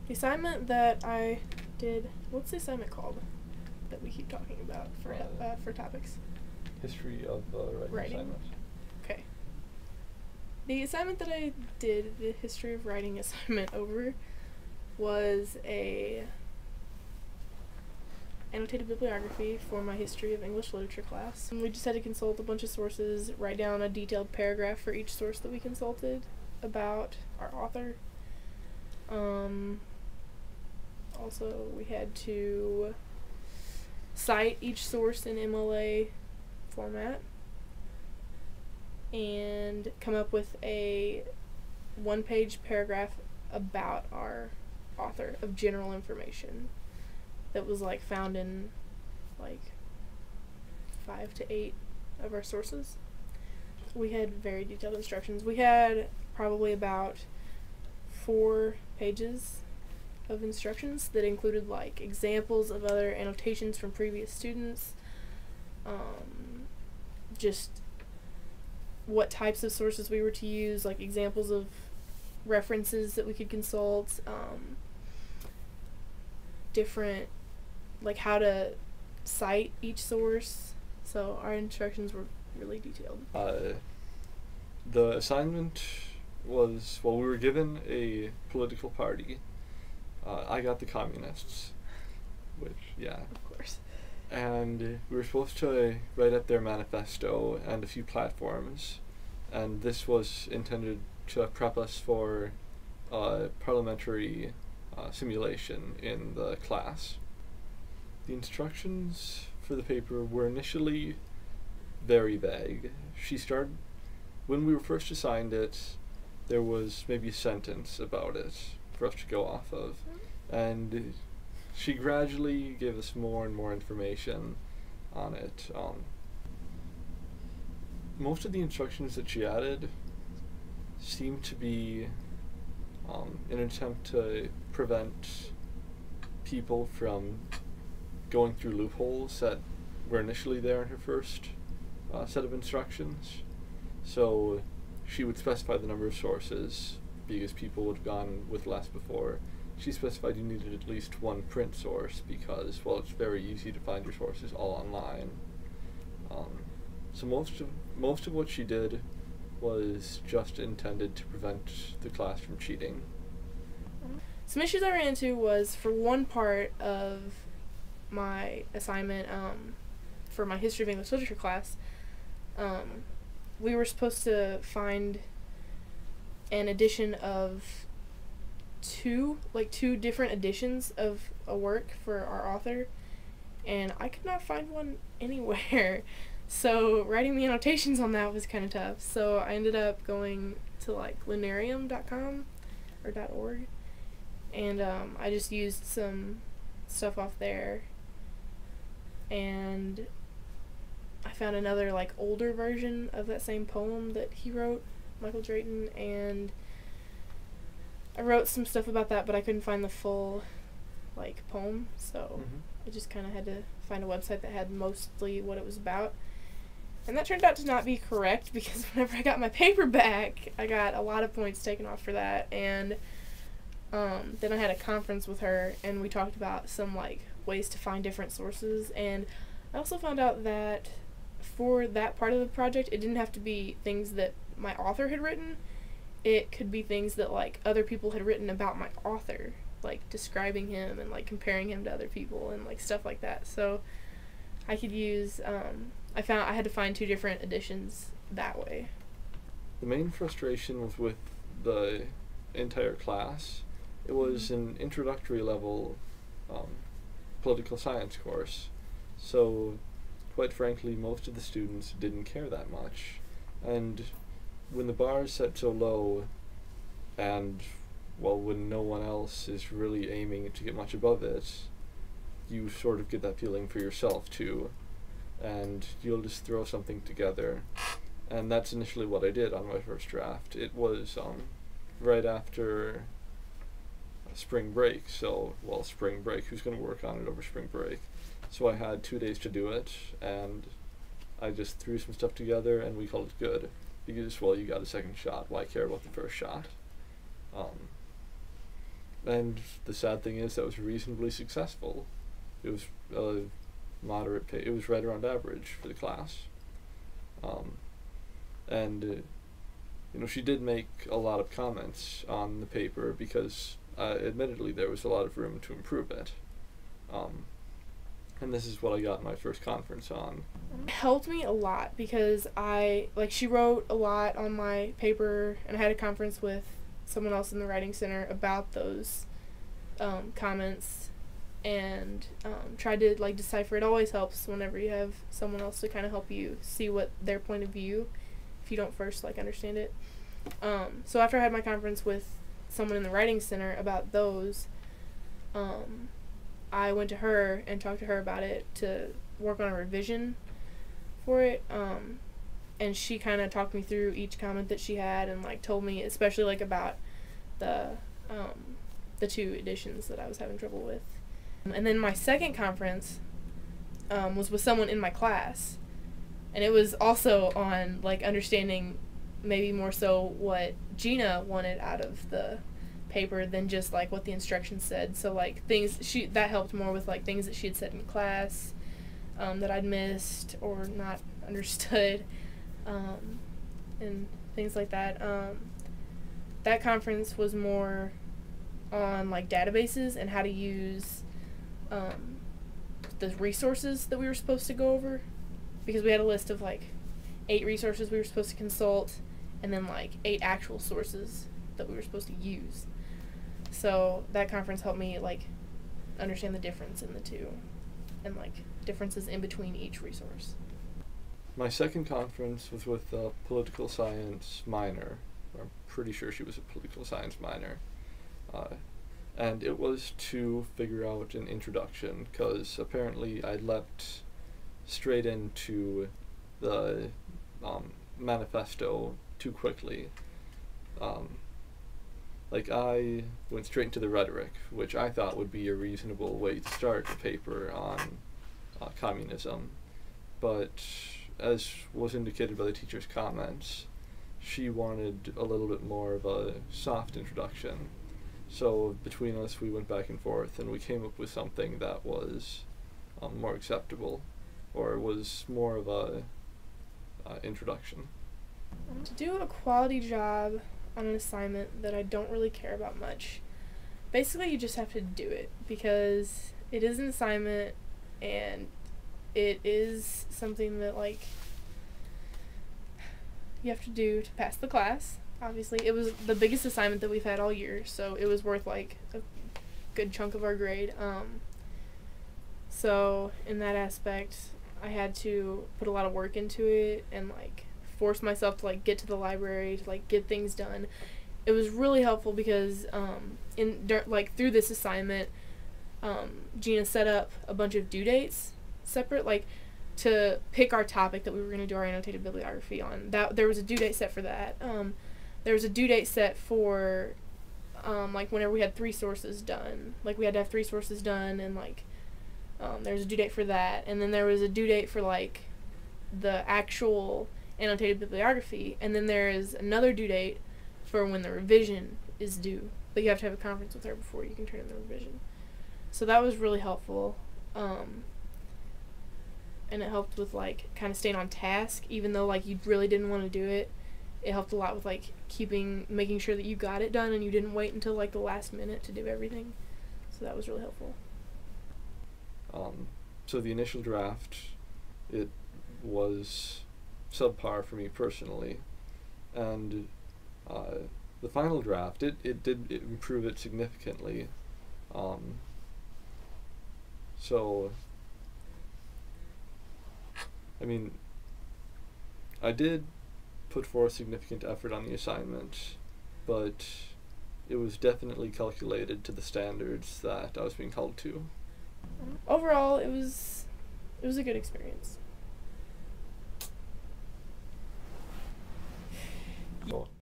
The assignment that I did, what's the assignment called that we keep talking about for topics? History of writing assignments. Okay. The assignment that I did, the history of writing assignment over, was a annotated bibliography for my history of English literature class. And we just had to consult a bunch of sources, write down a detailed paragraph for each source that we consulted about our author. Also, we had to cite each source in MLA format and come up with a one-page paragraph about our author of general information that was like found in like 5 to 8 of our sources. We had very detailed instructions. We had probably about 4 pages of instructions that included like examples of other annotations from previous students, just what types of sources we were to use, like examples of references that we could consult, different, like how to cite each source. So our instructions were really detailed. The assignment was, well, we were given a political party. I got the communists, which, yeah. Of course. And we were supposed to write up their manifesto and a few platforms, and this was intended to prep us for parliamentary simulation in the class. The instructions for the paper were initially very vague. When we were first assigned it, there was maybe a sentence about it for us to go off of, and she gradually gave us more and more information on it. Most of the instructions that she added seemed to be an attempt to prevent people from going through loopholes that were initially there in her first set of instructions. So she would specify the number of sources because people would have gone with less before. She specified you needed at least one print source because, well, it's very easy to find your sources all online. So most of what she did was just intended to prevent the class from cheating. Some issues I ran into was for one part of my assignment for my history of English literature class, we were supposed to find an edition of two different editions of a work for our author, and I could not find one anywhere. So writing the annotations on that was kind of tough. So I ended up going to like lunarium.com or .org, and I just used some stuff off there, and I found another like older version of that same poem that he wrote, Michael Drayton, and I wrote some stuff about that, but I couldn't find the full like poem, so I just kind of had to find a website that had mostly what it was about. And that turned out to not be correct because whenever I got my paper back, I got a lot of points taken off for that, and then I had a conference with her and we talked about some like ways to find different sources, and I also found out that for that part of the project it didn't have to be things that my author had written. It could be things that like other people had written about my author, like describing him and like comparing him to other people and like stuff like that. So I could use I had to find 2 different editions that way. The main frustration was with the entire class. It was an introductory level political science course, so quite frankly most of the students didn't care that much, and when the bar is set so low and, well, when no one else is really aiming to get much above it, you sort of get that feeling for yourself too, and you'll just throw something together. And that's initially what I did on my first draft. It was right after spring break, so, well, spring break, who's going to work on it over spring break? So I had 2 days to do it, and I just threw some stuff together and we called it good. Because, well, you got a second shot, why care about the first shot? And the sad thing is that was reasonably successful. It was moderate pay. It was right around average for the class. And she did make a lot of comments on the paper because, admittedly, there was a lot of room to improve it. And this is what I got my first conference on. It helped me a lot because she wrote a lot on my paper, and I had a conference with someone else in the writing center about those comments, and tried to decipher. It always helps whenever you have someone else to kind of help you see what their point of view, if you don't first understand it. So after I had my conference with someone in the writing center about those, I went to her and talked to her about it to work on a revision for it. And she kind of talked me through each comment that she had and told me especially about the 2 editions that I was having trouble with. And then my second conference was with someone in my class, and it was also on understanding maybe more so what Gina wanted out of the paper than just what the instructions said. So things that helped more with things that she had said in class that I'd missed or not understood, and things like that. That conference was more on databases and how to use the resources that we were supposed to go over, because we had a list of 8 resources we were supposed to consult, and then 8 actual sources that we were supposed to use. So that conference helped me understand the difference in the 2 and differences in between each resource. My second conference was with a political science minor. I'm pretty sure she was a political science minor. And it was to figure out an introduction, because apparently I leapt straight into the manifesto too quickly. I went straight into the rhetoric, which I thought would be a reasonable way to start a paper on communism. But as was indicated by the teacher's comments, she wanted a little bit more of a soft introduction. So between us, we went back and forth, and we came up with something that was more acceptable, or was more of a introduction. To do a quality job on an assignment that I don't really care about much, basically you just have to do it, because it is an assignment, and it is something that you have to do to pass the class. Obviously, it was the biggest assignment that we've had all year, so it was worth a good chunk of our grade. So in that aspect, I had to put a lot of work into it and force myself to get to the library to get things done. It was really helpful because through this assignment, Gina set up a bunch of due dates separate, to pick our topic that we were going to do our annotated bibliography on. That there was a due date set for that. There was a due date set for whenever we had 3 sources done. We had to have 3 sources done, and there was a due date for that. And then there was a due date for the actual annotated bibliography, and then there is another due date for when the revision is due. But you have to have a conference with her before you can turn in the revision. So that was really helpful. And it helped with kind of staying on task, even though you really didn't want to do it. It helped a lot with making sure that you got it done and you didn't wait until the last minute to do everything. So that was really helpful. So the initial draft, it was subpar for me personally, and the final draft, it did improve it significantly. So I mean, I did put forth significant effort on the assignment, but it was definitely calculated to the standards that I was being held to. Overall, it was a good experience.